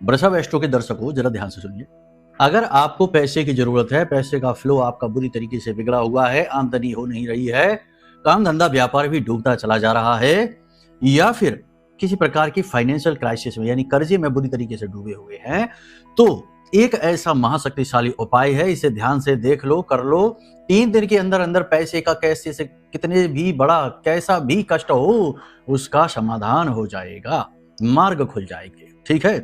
वृषभ एस्ट्रो के दर्शकों जरा ध्यान से सुनिए। अगर आपको पैसे की जरूरत है, पैसे का फ्लो आपका बुरी तरीके से बिगड़ा हुआ है, आमदनी हो नहीं रही है, काम धंधा व्यापार भी डूबता चला जा रहा है, या फिर किसी प्रकार की फाइनेंशियल क्राइसिस में यानी कर्जे में बुरी तरीके से डूबे हुए हैं, तो एक ऐसा महाशक्तिशाली उपाय है, इसे ध्यान से देख लो, कर लो। 3 दिन के अंदर अंदर पैसे का कैसे से कितने भी बड़ा कैसा भी कष्ट हो, उसका समाधान हो जाएगा, मार्ग खुल जाएंगे। ठीक है,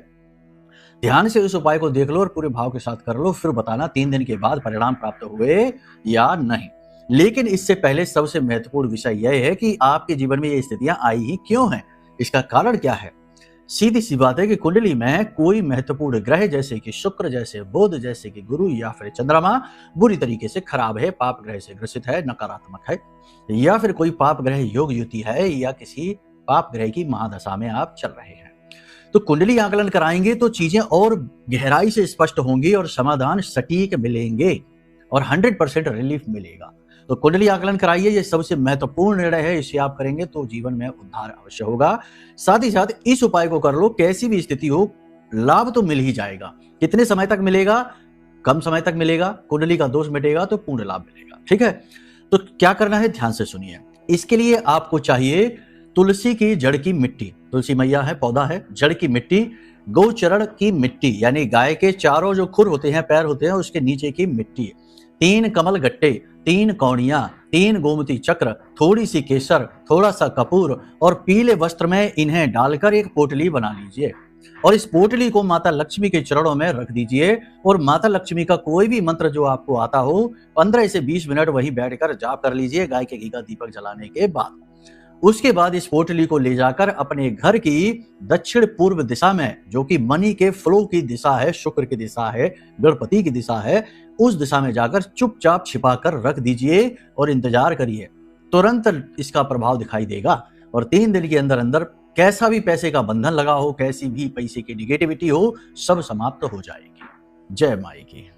ध्यान से इस उपाय को देख लो और पूरे भाव के साथ कर लो, फिर बताना 3 दिन के बाद परिणाम प्राप्त हुए या नहीं। लेकिन इससे पहले सबसे महत्वपूर्ण विषय यह है कि आपके जीवन में ये स्थितियां आई ही क्यों हैं, इसका कारण क्या है। सीधी सी बात है कि कुंडली में कोई महत्वपूर्ण ग्रह जैसे कि शुक्र, जैसे बुध, जैसे कि गुरु या फिर चंद्रमा बुरी तरीके से खराब है, पाप ग्रह से ग्रसित है, नकारात्मक है, या फिर कोई पाप ग्रह योग युति है, या किसी पाप ग्रह की महादशा में आप चल रहे हैं। तो कुंडली आकलन कराएंगे तो चीजें और गहराई से स्पष्ट होंगी और समाधान सटीक मिलेंगे और 100% रिलीफ मिलेगा। तो कुंडली आकलन कराइए, ये सबसे महत्वपूर्ण निर्णय है, इसे आप करेंगे तो जीवन में उद्धार अवश्य होगा। साथ ही साथ इस उपाय को कर लो, कैसी भी स्थिति हो लाभ तो मिल ही जाएगा। कितने समय तक मिलेगा? कम समय तक मिलेगा। कुंडली का दोष मिटेगा तो पूर्ण लाभ मिलेगा। ठीक है, तो क्या करना है ध्यान से सुनिए। इसके लिए आपको चाहिए तुलसी की जड़ की मिट्टी, तुलसी मैया है, पौधा है, जड़ की मिट्टी, गौचरण की मिट्टी यानी गाय के चारों जो खुर होते हैं, पैर होते हैं, उसके नीचे की मिट्टी, 3 कमल गट्टे, 3 कौड़ियां, 3 गोमती चक्र, थोड़ी सी केसर, थोड़ा सा कपूर और पीले वस्त्र में इन्हें डालकर एक पोटली बना लीजिए और इस पोटली को माता लक्ष्मी के चरणों में रख दीजिए और माता लक्ष्मी का कोई भी मंत्र जो आपको आता हो 15 से 20 मिनट वहीं बैठकर जाप कर लीजिए गाय के घी का दीपक जलाने के बाद। उसके बाद इस पोटली को ले जाकर अपने घर की दक्षिण पूर्व दिशा में, जो कि मनी के फ्लो की दिशा है, शुक्र की दिशा है, गणपति की दिशा है, उस दिशा में जाकर चुपचाप छिपाकर रख दीजिए और इंतजार करिए, तुरंत इसका प्रभाव दिखाई देगा और 3 दिन के अंदर अंदर कैसा भी पैसे का बंधन लगा हो, कैसी भी पैसे की निगेटिविटी हो, सब समाप्त हो जाएगी। जय माई की।